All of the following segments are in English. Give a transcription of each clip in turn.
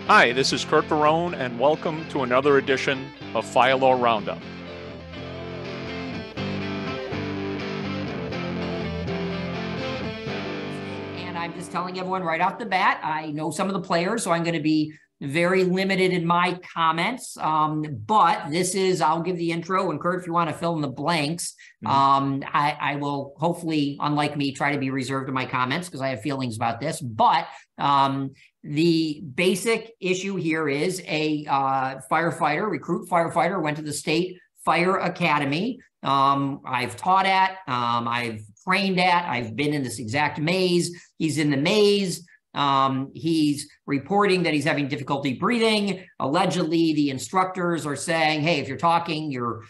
Hi, this is Curt, and welcome to another edition of Fire Law Roundup. And I'm just telling everyone right off the bat, I know some of the players, so I'm going to be very limited in my comments. But this is, I'll give the intro, and Curt, if you want to fill in the blanks, I will hopefully, unlike me, try to be reserved in my comments because I have feelings about this. But the basic issue here is a recruit firefighter, went to the state fire academy. I've taught at, I've trained at, I've been in this exact maze. He's in the maze. He's reporting that he's having difficulty breathing. Allegedly, the instructors are saying, "Hey, if you're talking, you're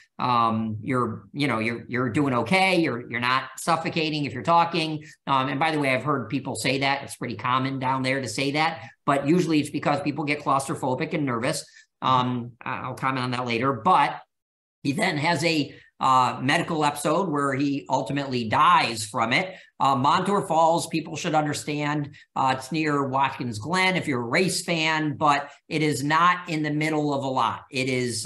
doing okay. You're not suffocating if you're talking." And by the way, I've heard people say that. It's pretty common down there to say that, but usually it's because people get claustrophobic and nervous. I'll comment on that later. But he then has a medical episode where he ultimately dies from it. Montour Falls, people should understand, it's near Watkins Glen if you're a race fan, but it is not in the middle of a lot. It is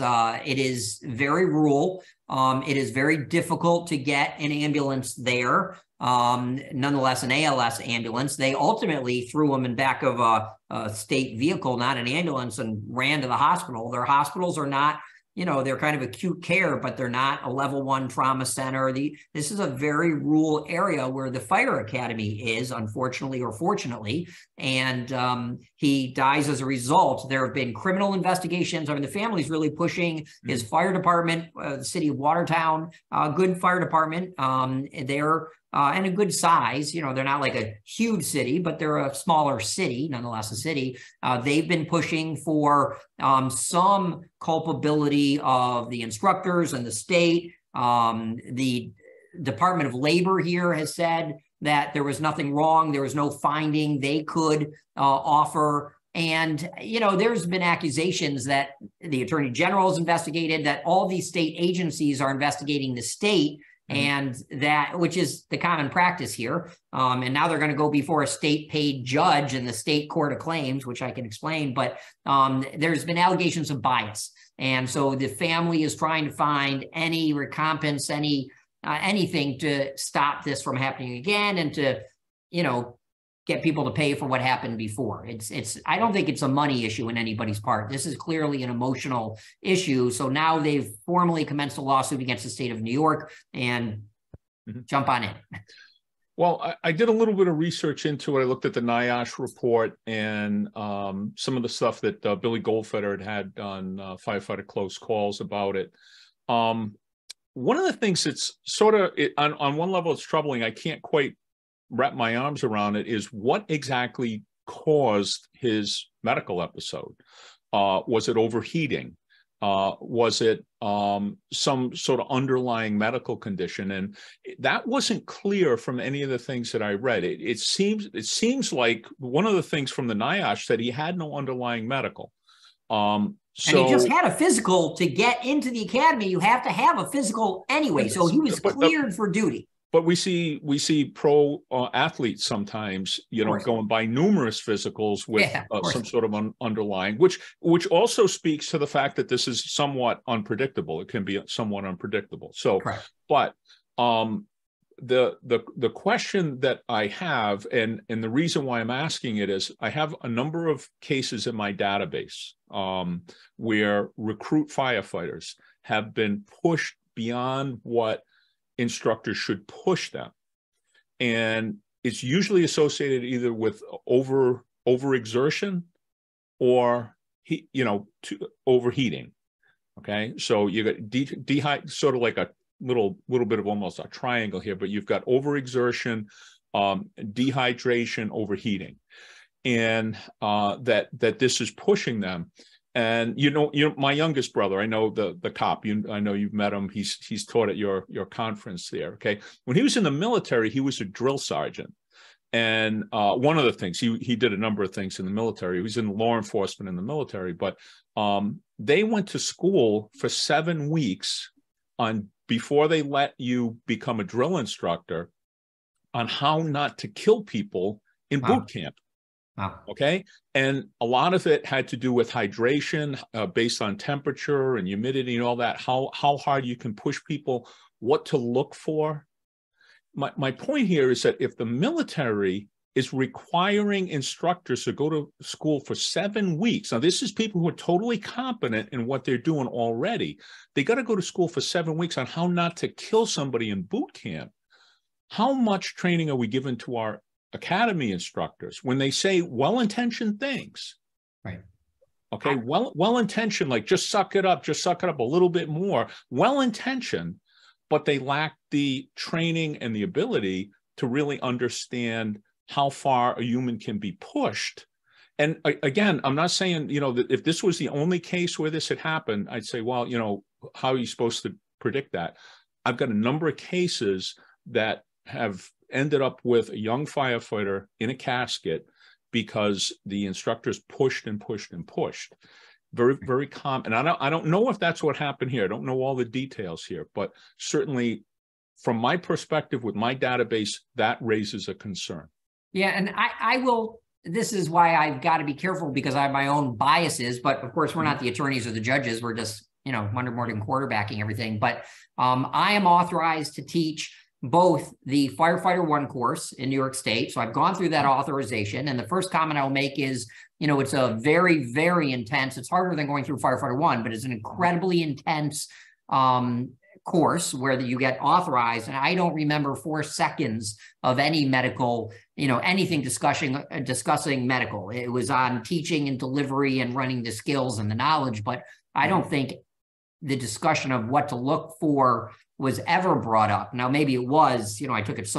very rural. It is very difficult to get an ambulance there. Nonetheless, an ALS ambulance. They ultimately threw him in back of a state vehicle, not an ambulance, and ran to the hospital. Their hospitals are not, they're kind of acute care, but they're not a level 1 trauma center. This is a very rural area where the fire academy is, unfortunately or fortunately, and he dies as a result. There have been criminal investigations. I mean, the family's really pushing his fire department, the city of Watertown, good fire department. They're and a good size. They're not like a huge city, but they're a smaller city, nonetheless a city. They've been pushing for some culpability of the instructors and the state. The Department of Labor here has said that there was nothing wrong. There was no finding they could offer. And, there's been accusations that the Attorney General has investigated, that all these state agencies are investigating the state. And that, which is the common practice here. And now they're going to go before a state paid judge in the state court of claims, which I can explain. But there's been allegations of bias. And so the family is trying to find any recompense, anything to stop this from happening again and to, get people to pay for what happened before. I don't think it's a money issue in anybody's part. This is clearly an emotional issue. So now they've formally commenced a lawsuit against the state of New York, and jump on it. Well, I did a little bit of research into it. I looked at the NIOSH report and some of the stuff that Billy Goldfeder had on Firefighter Close Calls about it. One of the things that's sort of, on one level, it's troubling. I can't quite wrap my arms around it, is what exactly caused his medical episode. Was it overheating? Was it some sort of underlying medical condition? And that wasn't clear from any of the things that I read. It seems like one of the things from the NIOSH said he had no underlying medical. And he just had a physical. To get into the academy, you have to have a physical anyway. So he was cleared for duty. But we see pro athletes sometimes, going by numerous physicals with some sort of underlying, which also speaks to the fact that this is somewhat unpredictable. It can be somewhat unpredictable. So, but the question that I have, and the reason why I'm asking it, is I have a number of cases in my database where recruit firefighters have been pushed beyond what instructors should push them, and it's usually associated either with overexertion or overheating. Okay, so you got sort of like a little bit of almost a triangle here, but you've got overexertion, dehydration, overheating, and that this is pushing them. And my youngest brother, I know the cop. I know you've met him. He's taught at your conference there. Okay, when he was in the military, he was a drill sergeant, and one of the things he did a number of things in the military. He was in law enforcement in the military, but they went to school for 7 weeks before they let you become a drill instructor on how not to kill people in boot camp. Wow. Okay. And a lot of it had to do with hydration based on temperature and humidity and all that, how hard you can push people, what to look for. My point here is that if the military is requiring instructors to go to school for 7 weeks. Now, this is people who are totally competent in what they're doing already. They got to go to school for 7 weeks on how not to kill somebody in boot camp. How much training are we giving to our academy instructors when they say well-intentioned things? Right. Okay. Well-intentioned, like just suck it up a little bit more. Well-intentioned, but they lack the training and the ability to really understand how far a human can be pushed. And again, I'm not saying, that if this was the only case where this had happened, I'd say, well, how are you supposed to predict that? I've got a number of cases that have ended up with a young firefighter in a casket because the instructors pushed and pushed and pushed. Very, very common. And I don't know if that's what happened here. I don't know all the details here, but certainly from my perspective with my database, that raises a concern. Yeah, and I will, this is why I've got to be careful because I have my own biases, but of course we're not the attorneys or the judges. We're just, Monday morning quarterbacking everything. But I am authorized to teach both the Firefighter 1 course in New York State. So I've gone through that authorization. And the first comment I'll make is, it's a very, very intense, it's harder than going through Firefighter 1, but it's an incredibly intense course where you get authorized. And I don't remember 4 seconds of any medical, anything discussing medical. It was on teaching and delivery and running the skills and the knowledge, but I don't think the discussion of what to look for was ever brought up. Now, maybe it was, I took it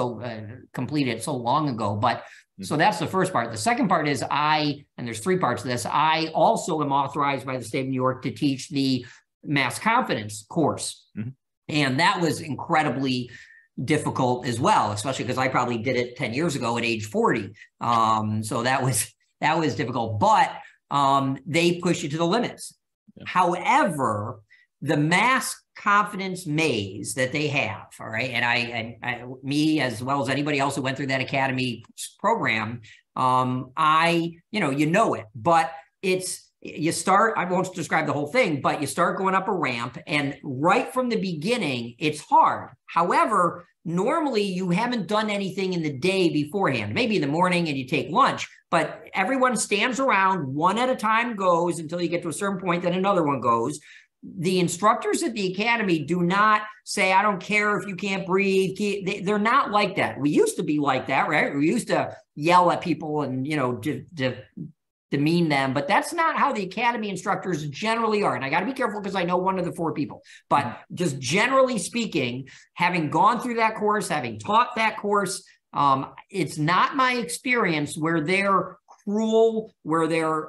completed it so long ago, but so that's the first part. The second part is and there's 3 parts to this. I also am authorized by the state of New York to teach the mass confidence course. And that was incredibly difficult as well, especially because I probably did it 10 years ago at age 40. So that was difficult, but they push you to the limits. Yeah. However, the mass confidence maze that they have, all right, and I me as well as anybody else who went through that academy program, it, but you start, I won't describe the whole thing, but you start going up a ramp and right from the beginning, it's hard. However, normally you haven't done anything in the day beforehand, maybe in the morning and you take lunch, but everyone stands around, one at a time goes until you get to a certain point, then another one goes. The instructors at the academy do not say, I don't care if you can't breathe. They're not like that. We used to be like that, right? We used to yell at people and, demean them, but that's not how the academy instructors generally are. And I got to be careful because I know one of the 4 people, but just generally speaking, having gone through that course, having taught that course, it's not my experience where they're cruel, where they're,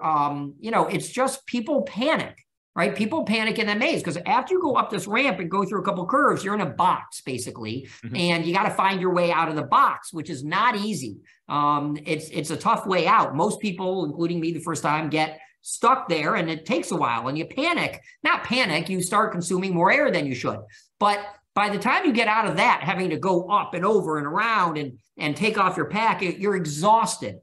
it's just people panic. Right? People panic in that maze because after you go up this ramp and go through a couple curves, you're in a box basically, and you got to find your way out of the box, which is not easy. It's a tough way out. Most people, including me the first time, get stuck there and it takes a while and you panic. Not panic, you start consuming more air than you should. But by the time you get out of that, having to go up and over and around and take off your pack, you're exhausted.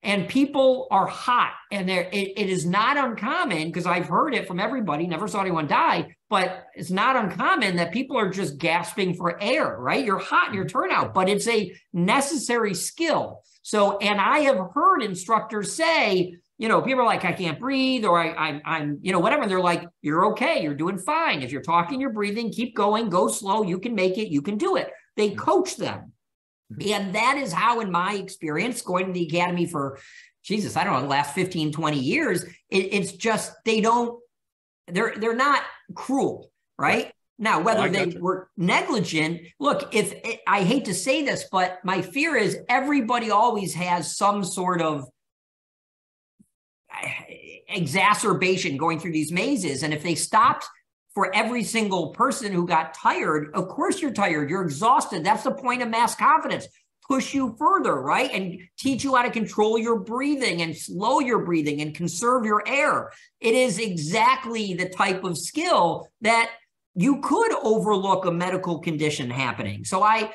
And people are hot, and it is not uncommon, because I've heard it from everybody, never saw anyone die, but it's not uncommon that people are just gasping for air, right? You're hot in your turnout, but it's a necessary skill. So, and I have heard instructors say, people are like, I can't breathe, or I'm whatever. And they're like, you're okay, you're doing fine. If you're talking, you're breathing, keep going, go slow, you can make it, you can do it. They coach them. And that is how, in my experience, going to the academy for, Jesus, I don't know, the last 15, 20 years, it's just, they're not cruel, right? Now, whether they were negligent, look, I hate to say this, but my fear is everybody always has some sort of exacerbation going through these mazes. And if they stopped for every single person who got tired, of course you're tired, you're exhausted. That's the point of mass confidence. Push you further, right? And teach you how to control your breathing and slow your breathing and conserve your air. It is exactly the type of skill that you could overlook a medical condition happening. So I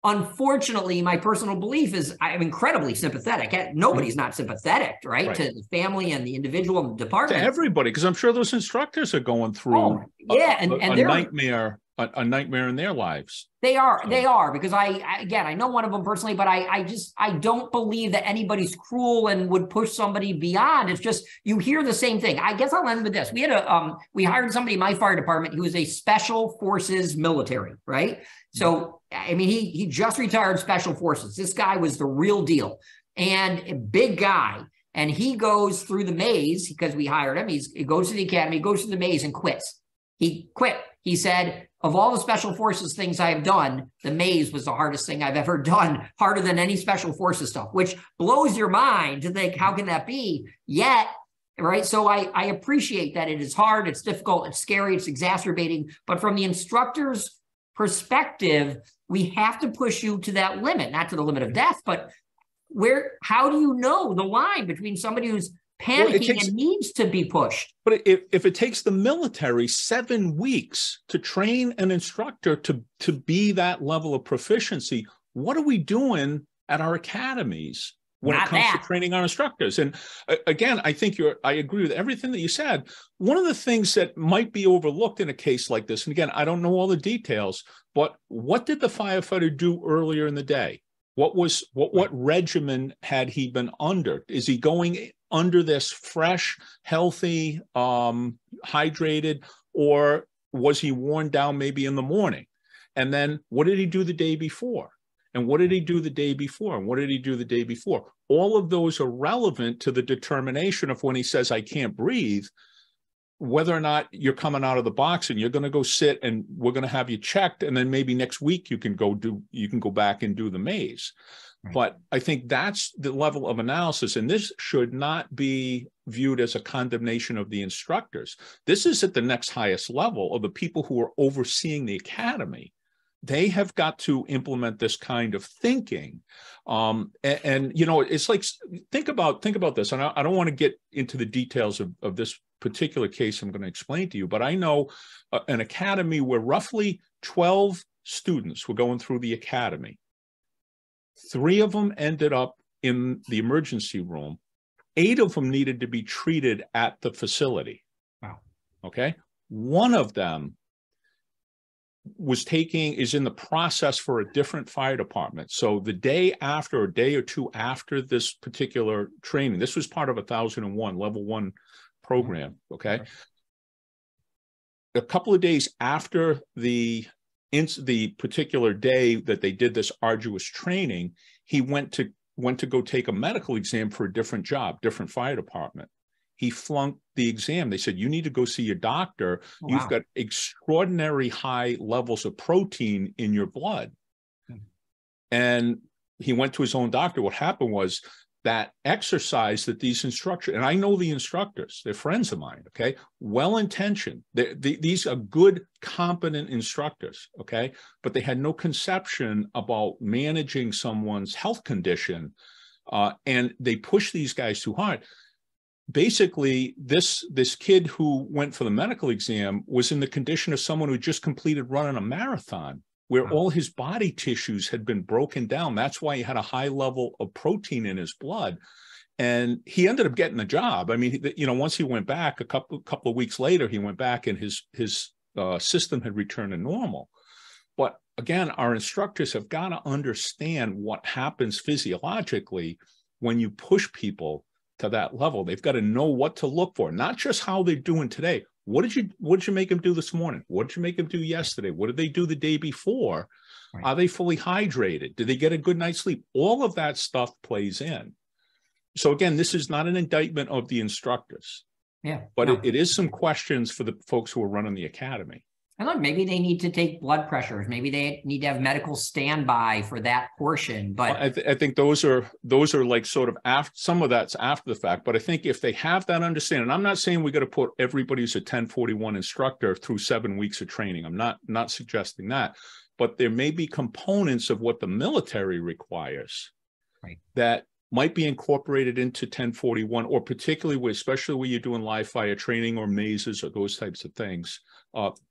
unfortunately, my personal belief is I'm incredibly sympathetic. Nobody's not sympathetic, right? To the family and the individual and the department. To everybody, because I'm sure those instructors are going through a nightmare, a nightmare in their lives. They are, because I know one of them personally, but I don't believe that anybody's cruel and would push somebody beyond. It's just, you hear the same thing. I guess I'll end with this. We hired somebody in my fire department who was a special forces military, right? So, I mean, he just retired special forces. This guy was the real deal, and a big guy. And he goes through the maze because we hired him. He goes to the academy, goes through the maze and quits. He quit. He said, of all the special forces things I've done, the maze was the hardest thing I've ever done, harder than any special forces stuff, which blows your mind to think, how can that be? Yet, right? So I appreciate that it is hard, it's difficult, it's scary, it's exacerbating. But from the instructor's perspective, we have to push you to that limit, not to the limit of death, but how do you know the line between somebody who's panicking and needs to be pushed? But if it takes the military 7 weeks to train an instructor to be that level of proficiency, what are we doing at our academies when it comes to training our instructors? And again, I think I agree with everything that you said. One of the things that might be overlooked in a case like this, and again, I don't know all the details, but what did the firefighter do earlier in the day? What regimen had he been under? Is he going under this fresh, healthy, hydrated, or was he worn down maybe in the morning? And then what did he do the day before? And what did he do the day before? And what did he do the day before? All of those are relevant to the determination of when he says, I can't breathe, whether or not you're coming out of the box and you're going to go sit and we're going to have you checked. And then maybe next week you can go back and do the maze. Right. But I think that's the level of analysis. And this should not be viewed as a condemnation of the instructors. This is at the next highest level of the people who are overseeing the academy. They have got to implement this kind of thinking. And you know, it's like, think about this. And I don't want to get into the details of this particular case I'm going to explain to you, but I know an academy where roughly 12 students were going through the academy. 3 of them ended up in the emergency room. 8 of them needed to be treated at the facility. Wow. Okay. One of them is in the process for a different fire department. So the day after, a day or two after this particular training, this was part of 1001 level 1 program. Okay. A couple of days after the particular day that they did this arduous training, he went to go take a medical exam for a different job, different fire department. He flunked the exam. They said, you need to go see your doctor. Wow. You've got extraordinary high levels of protein in your blood. And he went to his own doctor. What happened was that exercise that these instructors, and I know the instructors, they're friends of mine, okay? Well-intentioned. These are good, competent instructors, okay? But they had no conception about managing someone's health condition, and they pushed these guys too hard. Basically, this kid who went for the medical exam was in the condition of someone who just completed running a marathon, where all his body tissues had been broken down. That's why he had a high level of protein in his blood. And he ended up getting the job. I mean, you know, once he went back, a couple of weeks later, he went back and his system had returned to normal. But again, our instructors have got to understand what happens physiologically when you push people to that level. They've got to know what to look for, not just how they're doing today. What did you make them do this morning? What did you make them do yesterday? What did they do the day before? Right. Are they fully hydrated? Did they get a good night's sleep? All of that stuff plays in. So again, this is not an indictment of the instructors. Yeah. But it is some questions for the folks who are running the academy. And look, maybe they need to take blood pressures. Maybe they need to have medical standby for that portion. But I think those are like sort of after, some of that's after the fact. But I think if they have that understanding, I'm not saying we got to put everybody who's a 1041 instructor through 7 weeks of training. I'm not suggesting that. But there may be components of what the military requires, right, that might be incorporated into 1041, or particularly especially when you're doing live fire training or mazes or those types of things,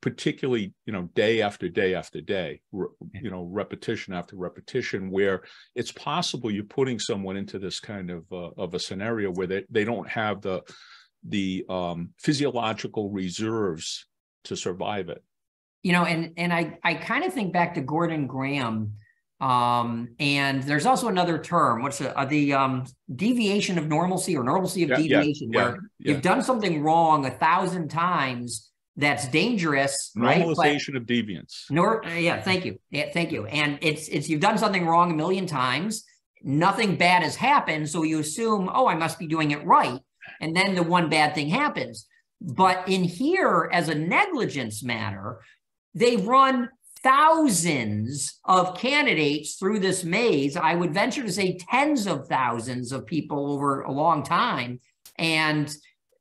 particularly, day after day after day, repetition after repetition, where it's possible you're putting someone into this kind of a scenario where they don't have the physiological reserves to survive it. And I kind of think back to Gordon Graham. And there's also another term, what's the deviation of normalcy, or normalcy of deviation, where you've done something wrong 1,000 times that's dangerous, normalization, right? Of deviance. Thank you. Yeah, thank you. And it's you've done something wrong 1,000,000 times, nothing bad has happened, so you assume, oh, I must be doing it right, and then the one bad thing happens. But in here, as a negligence matter, they run thousands of candidates through this maze. I would venture to say tens of thousands of people over a long time. And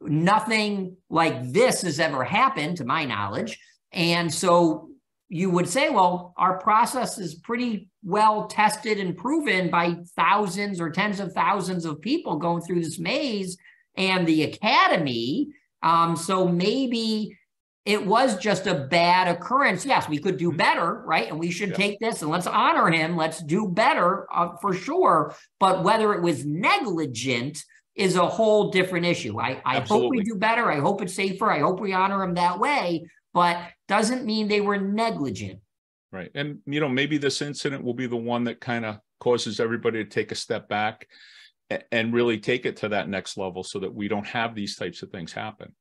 nothing like this has ever happened to my knowledge. And so you would say, well, our process is pretty well tested and proven by thousands or tens of thousands of people going through this maze and the academy. So maybe it was just a bad occurrence. Yes, we could do better, right? And we should take this and let's honor him. Let's do better for sure. But whether it was negligent is a whole different issue. I hope we do better. I hope it's safer. I hope we honor him that way, but doesn't mean they were negligent. Right. And, maybe this incident will be the one that kind of causes everybody to take a step back and really take it to that next level so that we don't have these types of things happen.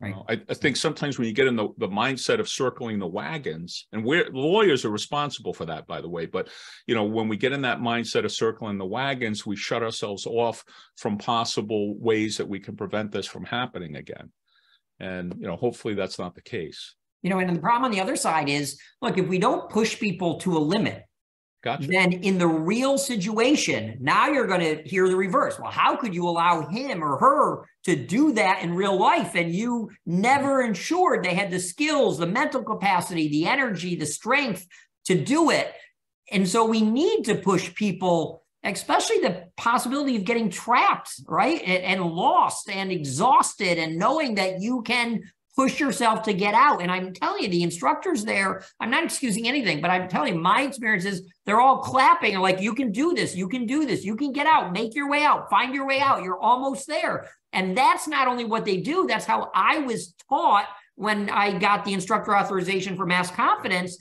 Right. I think sometimes when you get in the mindset of circling the wagons, and lawyers are responsible for that, by the way, but, when we get in that mindset of circling the wagons, we shut ourselves off from possible ways that we can prevent this from happening again. And, hopefully that's not the case. And the problem on the other side is, look, if we don't push people to a limit, gotcha. Then in the real situation, now you're going to hear the reverse. Well, how could you allow him or her to do that in real life? And you never ensured they had the skills, the mental capacity, the energy, the strength to do it. And so we need to push people, especially the possibility of getting trapped, right? And lost and exhausted, and knowing that you can push yourself to get out. And I'm telling you, the instructors there, I'm not excusing anything, but I'm telling you, my experience is they're all clapping and like, you can do this, you can do this, you can get out, make your way out, find your way out, you're almost there. And that's not only what they do, that's how I was taught when I got the instructor authorization for mass confidence.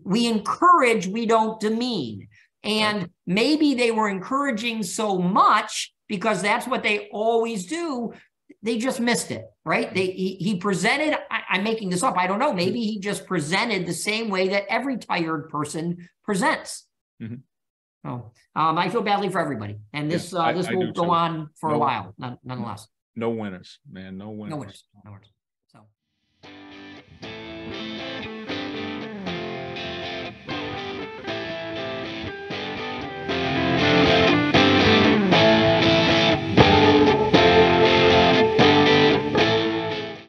We encourage, we don't demean. And maybe they were encouraging so much because that's what they always do. They just missed it, right? He presented, I'm making this up, I don't know, maybe he just presented the same way that every tired person presents. Mm-hmm. So I feel badly for everybody. And this will go on for a while, nonetheless. No winners, man, no winners. No winners.